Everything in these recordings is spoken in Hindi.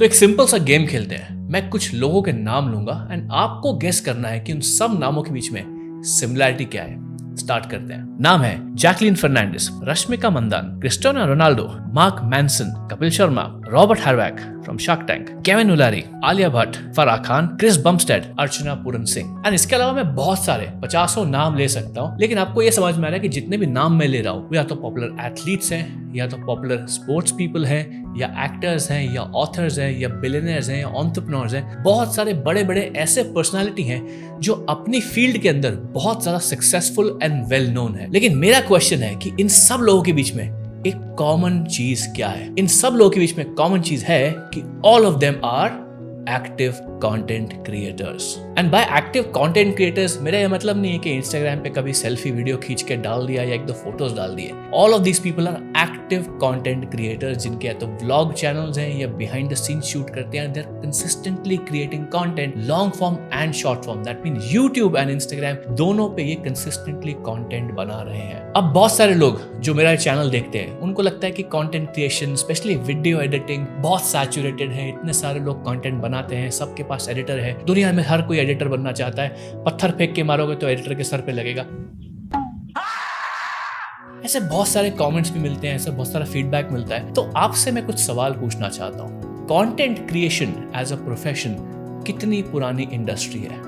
तो एक सिंपल सा गेम खेलते हैं। मैं कुछ लोगों के नाम लूंगा एंड आपको गेस करना है कि उन सब नामों के बीच में सिमिलरिटी क्या है। स्टार्ट करते हैं। नाम है Jacqueline Fernandez, Rashmika Mandanna, Cristiano Ronaldo, Mark Manson, Kapil Sharma, Robert Herjavec from Shark Tank, Kevin O'Leary, Alia Bhatt, Farah Khan, Chris Bumstead, Archana Puran Singh. And इसके अलावा मैं बहुत सारे 50 नाम ले सकता हूँ, लेकिन आपको ये समझ में आ रहा है कि जितने भी नाम मैं ले रहा हूँ वो या तो पॉपुलर एथलीट्स हैं, या तो पॉपुलर स्पोर्ट्स पीपल हैं, या एक्टर्स हैं, या ऑथर्स हैं, या बिलियनर्स हैं, या एंटरप्रेन्योर्स हैं। बहुत सारे बड़े बड़े ऐसे पर्सनालिटी हैं जो अपनी फील्ड के अंदर बहुत ज्यादा सक्सेसफुल एंड वेल नोन है। लेकिन मेरा क्वेश्चन है कि इन सब लोगों के बीच में एक कॉमन चीज क्या है? इन सब लोगों के बीच में कॉमन चीज है कि all of them are active content creators. And by active content creators मेरा यह मतलब नहीं है कि इंस्टाग्राम पे कभी सेल्फी वीडियो खींच के डाल दिया या एक दो फोटोज डाल दिए। All of these people are active content creators, जिनके या तो व्लॉग चैनल्स हैं या बिहाइंड द सीन शूट करते हैं। They are consistently creating content, long form and short form. That mean YouTube and Instagram दोनों पे ये कंसिस्टेंटली कंटेंट बना रहे हैं। अब बहुत सारे लोग जो मेरा चैनल देखते हैं उनको लगता है कि content creation, specially video editing, बहुत सैचुरेटेड है। इतने सारे लोग कंटेंट बनाते हैं, सबके पास एडिटर है। दुनिया में हर कोई एडिटर बनना चाहता है। पत्थर फेंक के मारोगे तो एडिटर के सर पे लगेगा। ऐसे बहुत सारे कमेंट्स भी मिलते हैं, ऐसे बहुत सारा फीडबैक मिलता है। तो आपसे मैं कुछ सवाल पूछना चाहता हूँ। Content creation as a profession कितनी पुरानी इंडस्ट्री है?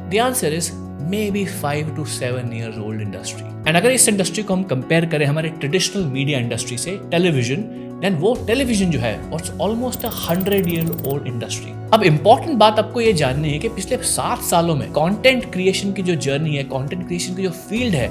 The answer is maybe 5 to 7 years old industry. And अगर इस इंडस्ट्री को हम कंपेयर करें हमारे ट्रेडिशनल मीडिया इंडस्ट्री से, टेलीविजन, देन वो टेलीविजन जो है it's almost 100 year old industry. अब इंपॉर्टेंट बात आपको ये जाननी है कि पिछले 7 सालों में कंटेंट क्रिएशन की जो जर्नी है, कंटेंट क्रिएशन की जो फील्ड है,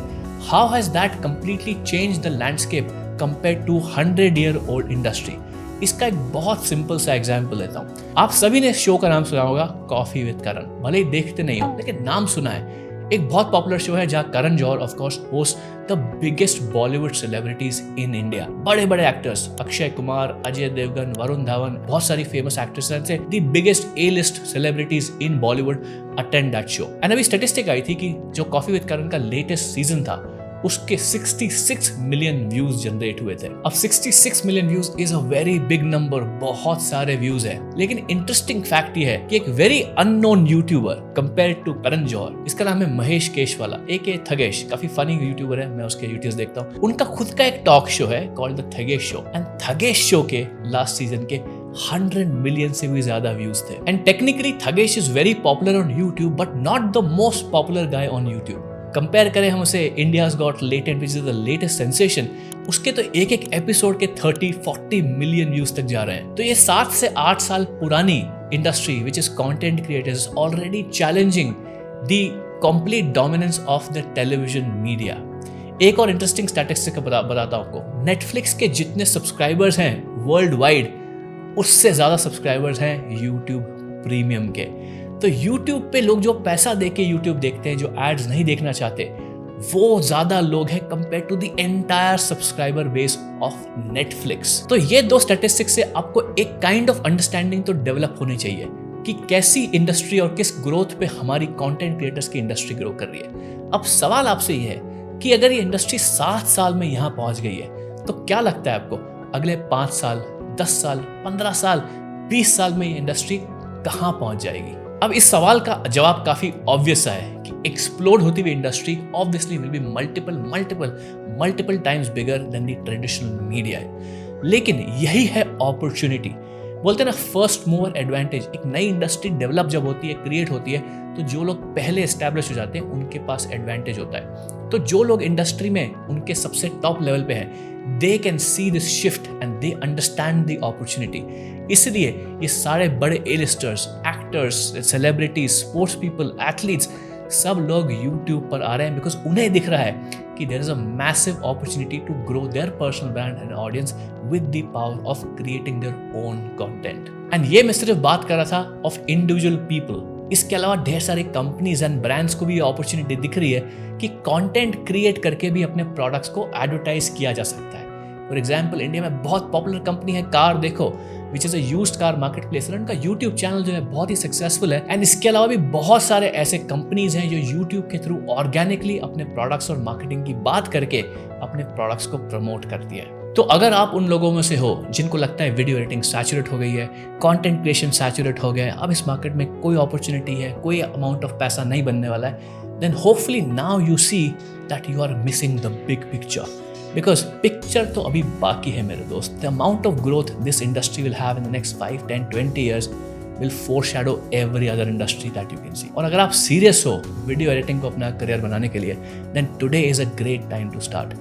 how has that completely change the landscape compare to 100 year old industry. इसका एक बहुत सिंपल सा एग्जांपल लेता हूँ। आप सभी ने शो का नाम सुना होगा, कॉफी विद करण। भले ही देखते नहीं हो लेकिन नाम सुना है। एक बहुत पॉपुलर शो है जहाँ Karan Johar of course host the biggest Bollywood celebrities in India. बड़े बड़े एक्टर्स अक्षय कुमार, अजय देवगन, वरुण धवन, बहुत सारी फेमस एक्ट्रेसेस से the biggest A list celebrities in Bollywood attend that show. And अभी स्टैटिस्टिक आई थी कि जो कॉफी विद करण का लेटेस्ट सीजन था उसके 66 मिलियन व्यूज जनरेट हुए थे। अब 66 million views is a very big number, बहुत सारे व्यूज है। लेकिन इंटरेस्टिंग फैक्ट ये है कि एक very unknown YouTuber compare to Karan Johar, इसका नाम है महेश केशवाला एके थगेश, काफी फनी यूट्यूबर है, मैं उसके यूट्यूब्स देखता हूँ। उनका खुद का एक टॉक शो है called the Thagesh show. And Thagesh show के लास्ट सीजन के 100 मिलियन से भी ज्यादा व्यूज थे। And technically Thagesh is very popular on YouTube but not the most popular guy on YouTube. Compare करें हम उसे India's got latent which is the latest sensation, उसके तो एक एक एपिसोड के 30-40 मिलियन व्यूज तक जा रहे हैं। तो ये 7 से 8 साल पुरानी industry which is content creators already challenging the complete dominance of the television media. एक और इंटरेस्टिंग स्टैटिस्टिक बताता हूं आपको। नेटफ्लिक्स के जितने सब्सक्राइबर्स हैं वर्ल्ड वाइड, उससे ज्यादा सब्सक्राइबर्स हैं यूट्यूब प्रीमियम के। तो YouTube पे लोग जो पैसा देके YouTube देखते हैं, जो एड्स नहीं देखना चाहते, वो ज्यादा लोग हैं compare to the entire subscriber base of Netflix। तो ये दो स्टैटिस्टिक्स से आपको एक काइंड ऑफ अंडरस्टैंडिंग तो डेवलप होनी चाहिए कि कैसी इंडस्ट्री और किस ग्रोथ पे हमारी कंटेंट क्रिएटर्स की इंडस्ट्री ग्रो कर रही है। अब सवाल आपसे ये है कि अगर ये इंडस्ट्री 7 साल में यहां पहुंच गई है तो क्या लगता है आपको अगले 5 साल, 10 साल, 15 साल, 20 साल में ये इंडस्ट्री कहां पहुंच जाएगी? अब इस सवाल का जवाब काफी ऑब्वियस है कि एक्सप्लोड होती हुई industry obviously will be multiple times bigger than the traditional media. लेकिन यही है अपॉर्चुनिटी। बोलते हैं ना, फर्स्ट मूवर एडवांटेज। एक नई इंडस्ट्री डेवलप जब होती है, क्रिएट होती है, तो जो लोग पहले एस्टैब्लिश हो जाते हैं उनके पास एडवांटेज होता है। तो जो लोग इंडस्ट्री में उनके सबसे टॉप लेवल पे हैं, they can see this shift and they understand the opportunity। इसलिए ये सारे बड़े A-listers, actors, celebrities, sports people, athletes, सब लोग YouTube पर आ रहे हैं बिकॉज उन्हें दिख रहा है कि there is a massive opportunity to grow their personal brand and audience with the power of creating their own content। and ये मैं सिर्फ बात कर रहा था of individual people। इसके अलावा ढेर सारी कंपनीज एंड ब्रांड्स को भी ये अपॉर्चुनिटी दिख रही है कि कंटेंट क्रिएट करके भी अपने प्रोडक्ट्स को एडवर्टाइज किया जा सकता है। फॉर एग्जांपल, इंडिया में बहुत पॉपुलर कंपनी है कार देखो, which is a used car market place. उनका यूट्यूब चैनल जो है बहुत ही सक्सेसफुल है। एंड इसके अलावा भी बहुत सारे ऐसे कंपनीज हैं जो यूट्यूब के थ्रू ऑर्गेनिकली अपने प्रोडक्ट्स और मार्केटिंग की बात करके अपने प्रोडक्ट्स को प्रमोट करती है। तो अगर आप उन लोगों में से हो जिनको लगता है वीडियो एडिटिंग सैचुरेट हो गई है, कंटेंट क्रिएशन सैचुरेट हो गया है, अब इस मार्केट में कोई अपॉर्चुनिटी है, कोई अमाउंट ऑफ पैसा नहीं बनने वाला है, then hopefully now you see that you are missing the big picture. Because picture तो अभी बाकी है मेरे दोस्त. The amount of growth this industry will have in the next 5, 10, 20 years will foreshadow every other industry that you can see. और अगर आप सीरियस हो वीडियो एडिटिंग को अपना करियर बनाने के लिए, then today is a great time to start.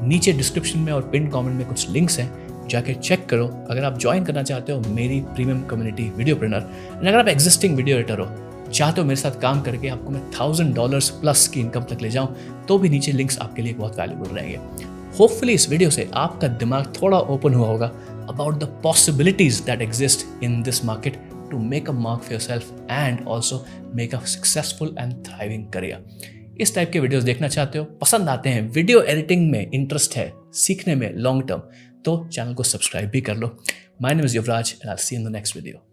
नीचे डिस्क्रिप्शन में और पिन कमेंट में कुछ लिंक्स हैं, जाके चेक करो अगर आप ज्वाइन करना चाहते हो मेरी प्रीमियम कम्युनिटी वीडियोप्रेन्योर. अगर आप एग्जिस्टिंग वीडियो एडिटर हो, चाहते हो मेरे साथ काम करके आपको मैं $1000 प्लस की इनकम तक ले जाऊं, तो भी नीचे लिंक्स आपके लिए बहुत वैल्यूबल रहेंगे. होपफुली इस वीडियो से आपका दिमाग थोड़ा ओपन हुआ होगा about the possibilities that exist in this market to make a mark for yourself and also make a successful and thriving career. इस टाइप के वीडियोस देखना चाहते हो, पसंद आते हैं, वीडियो एडिटिंग में इंटरेस्ट है, सीखने में लॉन्ग टर्म, तो चैनल को सब्सक्राइब भी कर लो. My name is Yuvraj and I will see you in the next video.